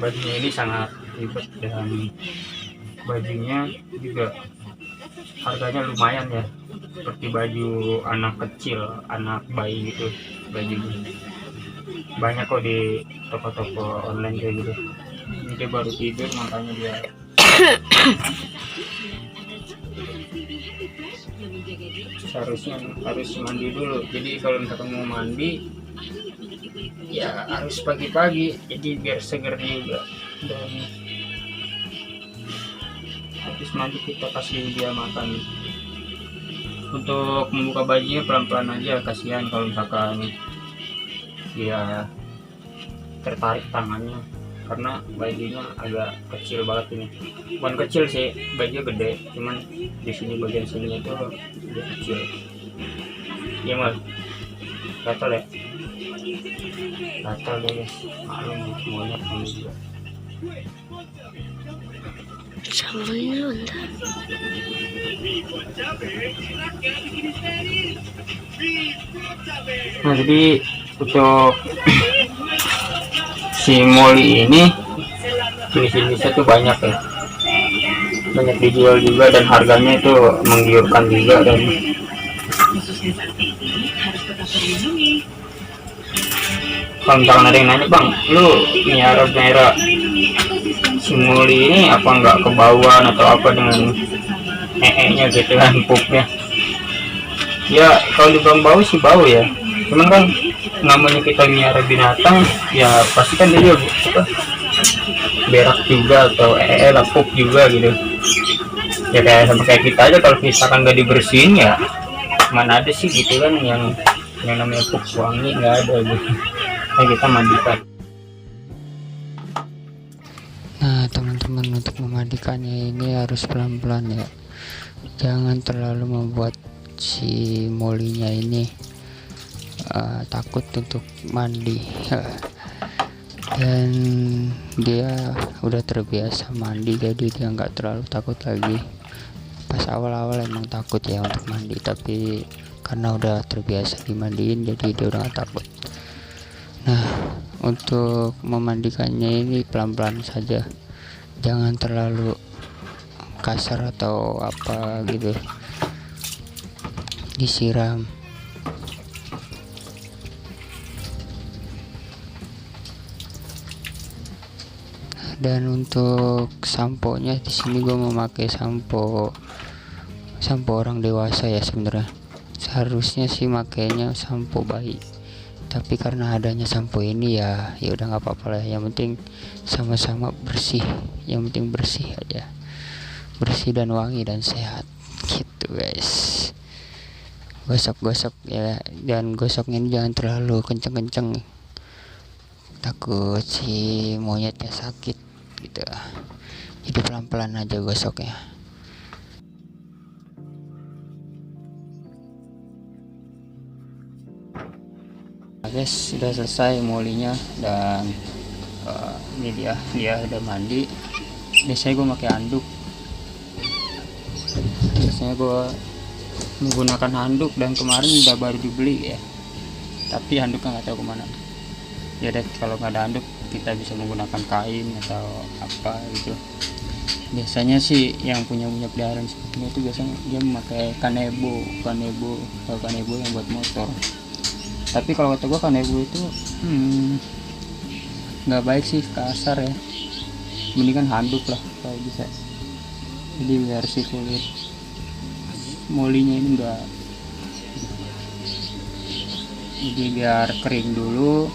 bajunya ini sangat ribet dan bajunya juga harganya lumayan ya, seperti baju anak kecil, anak bayi gitu bajunya. Banyak kok di toko-toko online kayak gitu. Ini dia baru tidur makanya dia seharusnya harus mandi dulu. Jadi kalau misalkan mau mandi ya harus pagi-pagi, jadi biar seger juga. Dan habis mandi kita kasih dia makan. Untuk membuka bajunya pelan-pelan aja, kasihan kalau misalkan dia tertarik tangannya, karena bajunya agak kecil banget ini. Bukan kecil sih, bajunya gede, cuman di sini bagian sini itu dia kecil. Iya mal, gatal ya, gatal deh guys, maklum semuanya kamu juga. Nah jadi untuk si Molly ini jenis-jenisnya tuh banyak ya, banyak dijual juga dan harganya itu menggiurkan juga. Dan kalau misalkan ada yang nanya, bang lu miara si Molly ini apa nggak kebauan atau apa dengan nya gitu kan, pupnya ya. Kalau dibilang bau sih bau ya, cuman kan namanya kita miara binatang ya pasti kan dia juga berak juga atau lah pup juga gitu ya, kayak sama kayak kita aja. Kalau misalkan nggak dibersihin ya mana ada sih gitu kan yang namanya pup wangi, nggak ada gitu. Nah kita mandikan. Nah teman-teman, untuk memandikannya ini harus pelan-pelan ya, jangan terlalu membuat si molinya ini takut untuk mandi. Dan dia udah terbiasa mandi, jadi dia nggak terlalu takut lagi. Pas awal-awal emang takut ya untuk mandi, tapi karena udah terbiasa dimandiin jadi dia udah gak takut. Nah untuk memandikannya ini pelan-pelan saja, jangan terlalu kasar atau apa gitu, disiram. Dan untuk sampo-nya di sini gue memakai sampo orang dewasa ya. Sebenarnya seharusnya sih makainya sampo bayi, tapi karena adanya sampo ini ya udah nggak apa-apa lah. Yang penting sama-sama bersih, yang penting bersih aja, bersih dan wangi dan sehat gitu guys. Gosok-gosok ya, dan gosoknya ini jangan terlalu kenceng-kenceng, takut si monyetnya sakit gitu. Jadi pelan-pelan aja gosoknya. Guys, sudah selesai molinya dan ini dia udah mandi. Biasanya gue pakai handuk, biasanya gue menggunakan handuk, dan kemarin udah baru dibeli ya, tapi handuknya nggak tahu kemana. Ya deh, kalau nggak ada handuk kita bisa menggunakan kain atau apa gitu. Biasanya sih yang punya peliharaan seperti itu biasanya dia memakai kanebo atau kanebo yang buat motor. Tapi kalau kata gue kanebo itu nggak baik sih, kasar ya, mendingan handuk lah kalau bisa. Jadi biar si kulit molinya ini enggak, jadi biar kering dulu.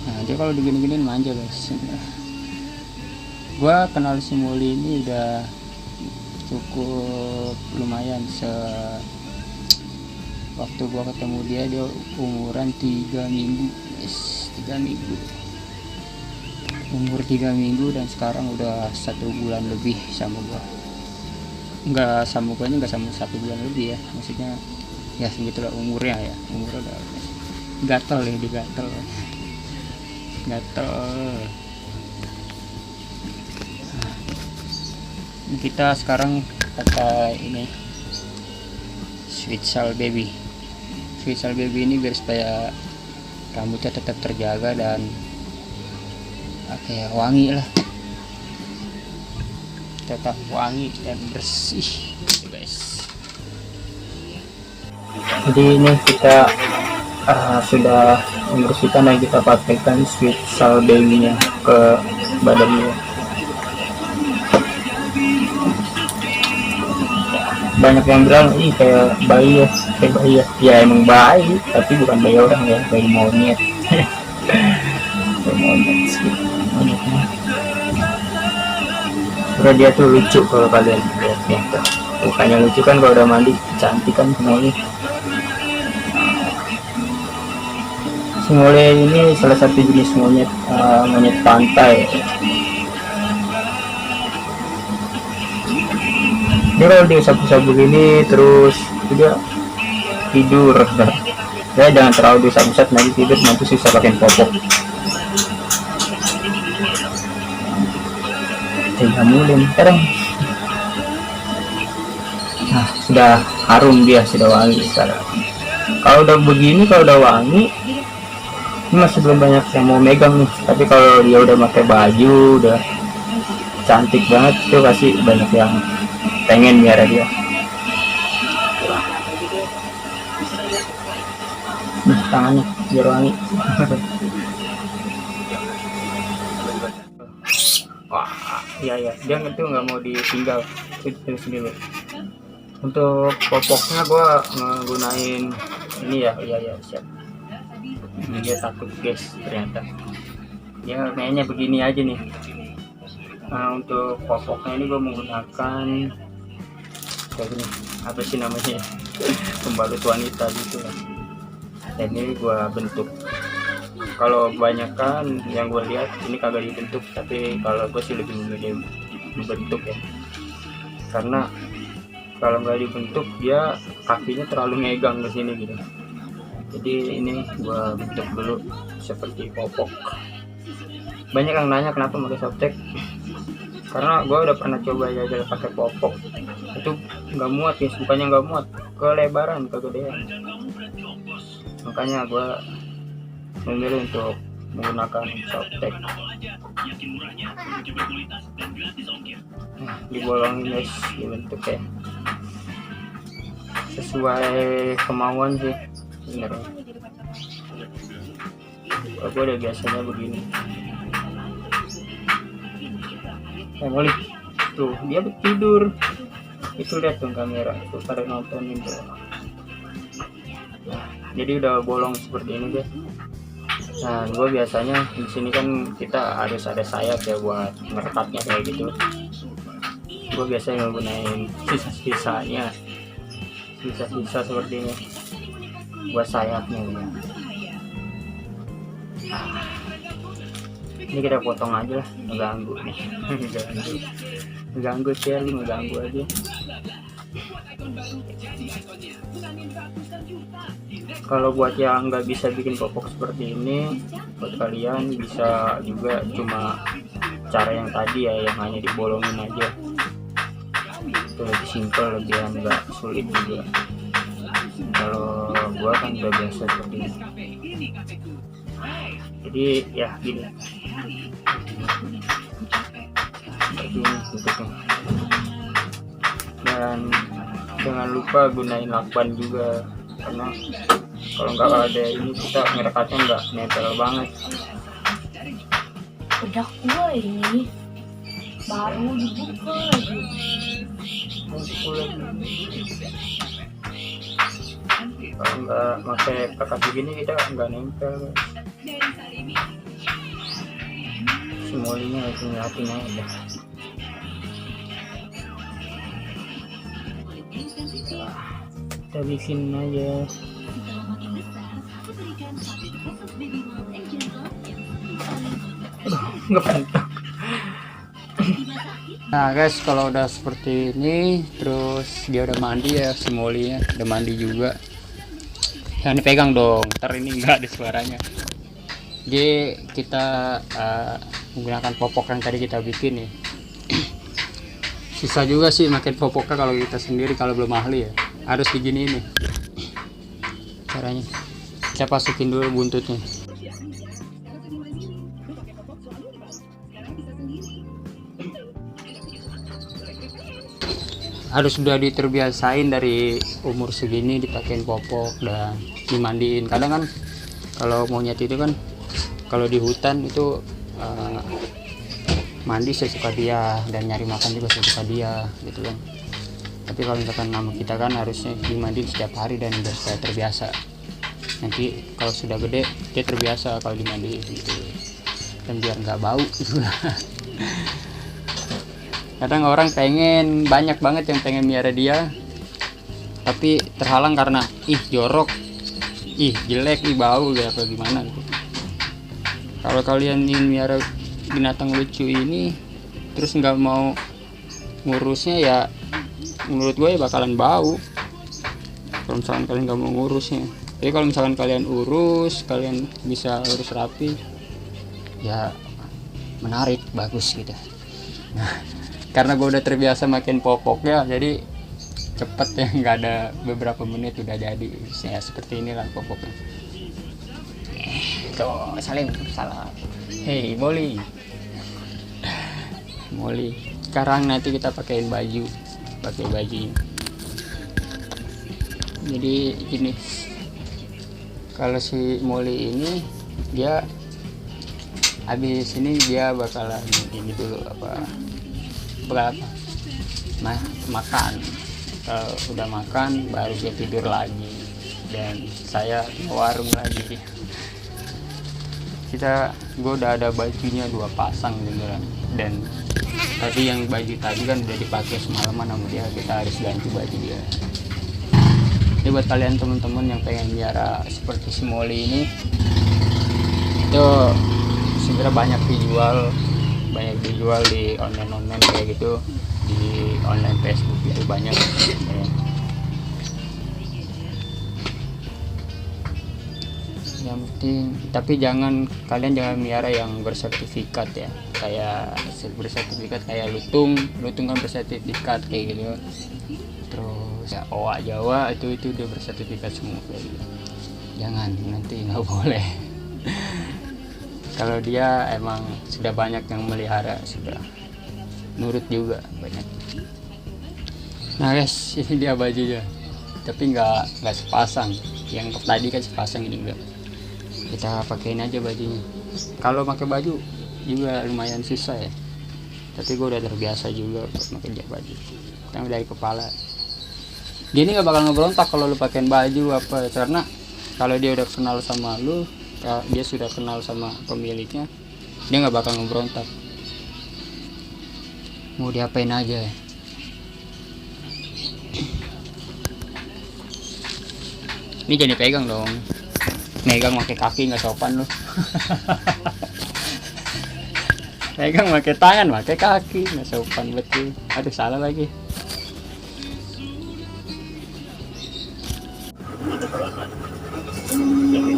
Nah dia kalau digini-giniin manja guys. Gua kenal si Molly ini udah cukup lumayan. Waktu gua ketemu dia umuran 3 minggu guys, 3 minggu, umur 3 minggu, dan sekarang udah 1 bulan lebih sama gua. Enggak sama gua, enggak sama 1 bulan lebih ya, maksudnya ya segitulah umurnya ya, umurnya udah gatel ya, digatel gatel. Kita sekarang pakai ini Switzerland baby ini biar supaya rambutnya tetap terjaga dan Oke, wangi lah, tetap wangi dan bersih gitu guys. Jadi ini kita sudah membersihkan dan kita pakaikan sweet salt daily-nya ke badannya. Banyak yang bilang ih kayak bayi ya, ya emang bayi tapi bukan bayi orang ya, bayi monyet. Bayi monyet sih, monyetnya. Karena dia tuh lucu kalau kalian lihatnya tuh. Bukannya lucu kan kalau udah mandi, cantik kan semuanya. Mole ini salah satu jenis monyet, monyet pantai. Dia kalau diusap-usap begini terus dia tidur. Ya jangan terlalu diusap-usap, nanti tidur nanti susah pakai popok. Tinggal mulai sekarang. Nah, sudah harum dia, sudah wangi sekarang. Kalau udah begini, kalau udah wangi, ini masih belum banyak yang mau megang nih. Tapi kalau dia udah pakai baju, udah cantik banget, itu pasti banyak yang pengen biar dia. Tangannya biar wangi. Wah, iya dia itu nggak mau ditinggal. Itu sini loh. Untuk popoknya gua menggunain ini ya, iya siap. Dia takut guys, ternyata dia kayaknya begini aja nih. Nah, untuk popoknya ini gue menggunakan kayak gini, apa sih namanya, pembalut wanita gitu lah. Dan ini gue bentuk. Kalau kebanyakan yang gue lihat ini kagak dibentuk, tapi kalau gue sih lebih memilih dibentuk ya, karena kalau nggak dibentuk dia kakinya terlalu megang ke sini gitu. Jadi ini gua bentuk dulu seperti popok. Banyak yang nanya kenapa pakai softtek, karena gua udah pernah coba ya pakai popok, itu nggak muat guys, bukannya nggak muat, kelebaran, kegedean. Makanya gua memilih untuk menggunakan softtek. Nah, dibolongin guys, dibentuknya sesuai kemauan sih sebenarnya. Gue udah biasanya begini. Boleh tuh dia tidur, itu lihat tuh kamera tuh pada nontonin tuh. Nah, jadi udah bolong seperti ini guys. Nah, gue biasanya di sini kan kita harus ada sayap ya buat ngerekatnya kayak gitu. Gue biasanya menggunakan sisa-sisa seperti ini buat sayapnya ya. Ini kita potong aja lah, mengganggu nih. mengganggu sekali, mengganggu aja. Kalau buat yang nggak bisa bikin popok seperti ini, buat kalian bisa juga cuma cara yang tadi ya, yang hanya dibolongin aja. Itu lebih simpel, lebih nggak sulit juga. Kalau gua kan udah biasa seperti ini. Jadi ya gini. Begini bentuknya. Dan jangan lupa gunain lakban juga, karena kalau nggak ada ini kita ngerekatnya nggak nempel banget. Udah gua ini baru dibuka lagi. Kalau nggak pakai pekat begini kita nggak nempel. Semuanya itu hatinya aja. Kita bikin aja. Nggak penting. Nah guys, kalau udah seperti ini, terus dia udah mandi ya, si molinya udah mandi juga. Jangan dipegang dong, ntar ini enggak ada suaranya. Jadi kita menggunakan popok yang tadi kita bikin nih. Susah juga sih makin popoknya kalau kita sendiri, kalau belum ahli ya. Harus begini nih caranya. Kita masukin dulu buntutnya. Harus sudah diterbiasain dari umur segini dipakein popok dan dimandiin. Kadang kan kalau monyet itu kan kalau di hutan itu mandi sesuka dia dan nyari makan juga sesuka dia gitu kan. Tapi kalau misalkan nama kita kan harusnya dimandiin setiap hari dan udah supaya terbiasa. Nanti kalau sudah gede dia terbiasa kalau dimandiin gitu, dan biar nggak bau gitu. Kadang orang pengen, banyak banget yang pengen miara dia, tapi terhalang karena jorok, jelek, bau gitu, apa gimana gitu. Kalau kalian ingin miara binatang lucu ini terus nggak mau ngurusnya, ya menurut gue ya bakalan bau kalau misalkan kalian nggak mau ngurusnya. Tapi kalau misalkan kalian urus, kalian bisa urus rapi, ya menarik, bagus gitu. Nah, karena gue udah terbiasa makin popoknya, jadi cepet ya, nggak ada beberapa menit udah jadi ya seperti inilah popoknya. Tuh, salim, salam. Hei Molly, sekarang nanti kita pakai baju ini. Jadi gini, kalau si Molly ini dia habis ini dia bakalan ini dulu makan. Kalau udah makan baru dia tidur lagi dan saya ke warung lagi. Gue udah ada bajunya 2 pasang gitu kan, dan tadi yang baju tadi kan udah dipakai semalaman sama dia, kita harus ganti baju dia. Jadi buat kalian teman-teman yang pengen miara seperti si Molly ini, itu segera banyak dijual di online kayak gitu, di online Facebook itu banyak ya. Yang penting, tapi kalian jangan miara yang bersertifikat ya, kayak bersertifikat kayak lutung kan bersertifikat kayak gitu. Terus ya owa Jawa itu udah bersertifikat semua kayak gitu. Jangan, nanti nggak boleh. Kalau dia emang sudah banyak yang melihara, sudah nurut juga banyak. Nah guys, ini dia bajunya, tapi nggak sepasang. Yang tadi kan sepasang, ini enggak. Kita pakein aja bajunya. Kalau pakai baju juga lumayan susah ya, tapi gue udah terbiasa juga pakai baju yang dari kepala. Dia ini nggak bakal ngeberontak kalau lu pakein baju apa, karena kalau dia udah kenal sama lu, dia sudah kenal sama pemiliknya, dia nggak bakal ngeberontak, mau diapain aja. Ini jadi pegang dong, megang pakai kaki nggak sopan lu. Pegang pakai tangan, pakai kaki nggak sopan betul. Aduh, salah lagi.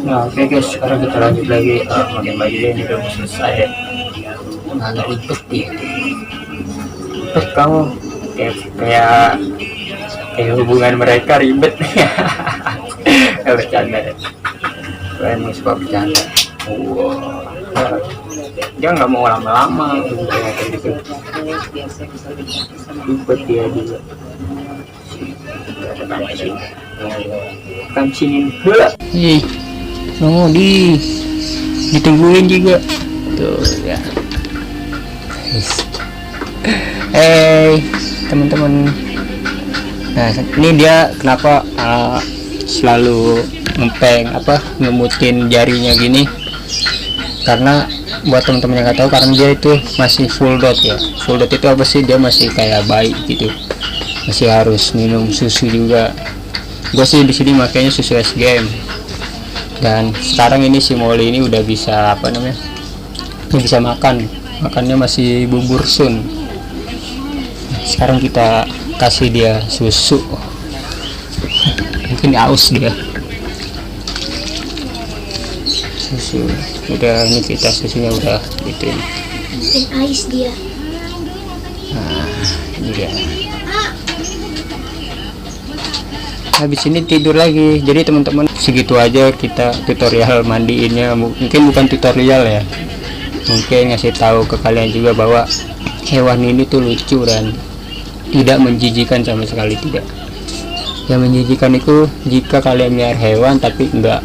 Nah oke guys, sekarang kita lanjut lagi pakai baju ini udah mau selesai. Nah ribet ya, ribet kamu kayak hubungan mereka ribet. Gak bercanda ya, kalian suka bercanda. Wow, dia nggak mau lama-lama kayak gitu, ribet dia juga. Kancingin bola. Ditungguin juga tuh ya. Teman-teman, nah ini dia kenapa selalu ngemutin jarinya gini, karena buat teman-teman yang nggak tahu, karena dia itu masih full dot ya. Full dot itu apa sih? Dia masih kayak bayi gitu, masih harus minum susu juga. Gue sih di sini makanya susu SGM. Dan sekarang ini si Molly ini udah bisa bisa makannya masih bubur sun. Sekarang kita kasih dia susu, mungkin aus dia. Susu udah, ini kita susunya udah gitu. Ais dia. Nah ini dia. Habis ini tidur lagi. Jadi teman-teman, segitu aja kita tutorial mandiinnya. Mungkin bukan tutorial ya, mungkin ngasih tahu ke kalian juga bahwa hewan ini tuh lucu dan tidak menjijikan sama sekali, tidak. Yang menjijikan itu jika kalian melihara hewan tapi nggak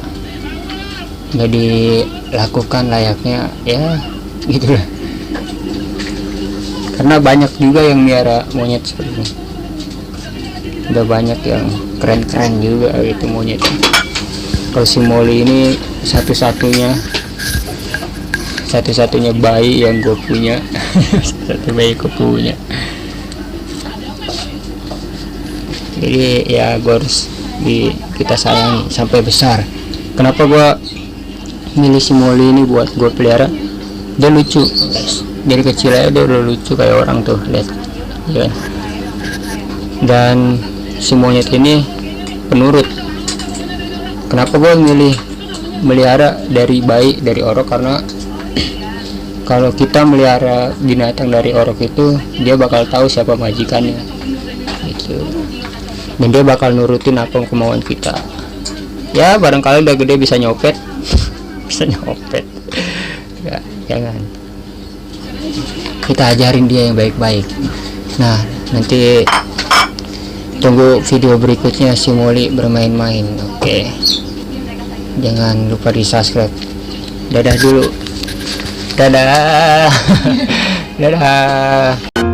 dilakukan layaknya, ya gitulah. Karena banyak juga yang melihara monyet seperti ini, udah banyak yang keren-keren juga gitu monyetnya. Kalau si Molly ini satu-satunya bayi yang gue punya. Satu bayi gue punya. Jadi ya gue harus kita sayangi sampai besar. Kenapa gue milih si Molly ini buat gue pelihara? Dia lucu guys, dari kecil aja dia udah lucu kayak orang tuh, lihat ya. Dan si monyet ini penurut. Kenapa gue milih melihara dari bayi, dari orok? Karena kalau kita melihara binatang dari orok itu, dia bakal tahu siapa majikannya gitu, dan dia bakal nurutin apa kemauan kita. Ya barangkali udah gede bisa nyopet. Bisa nyopet ya, jangan. Kita ajarin dia yang baik-baik. Nah, nanti tunggu video berikutnya si Molly bermain-main. Oke. Jangan lupa di subscribe. Dadah dulu. Dadah. Dadah.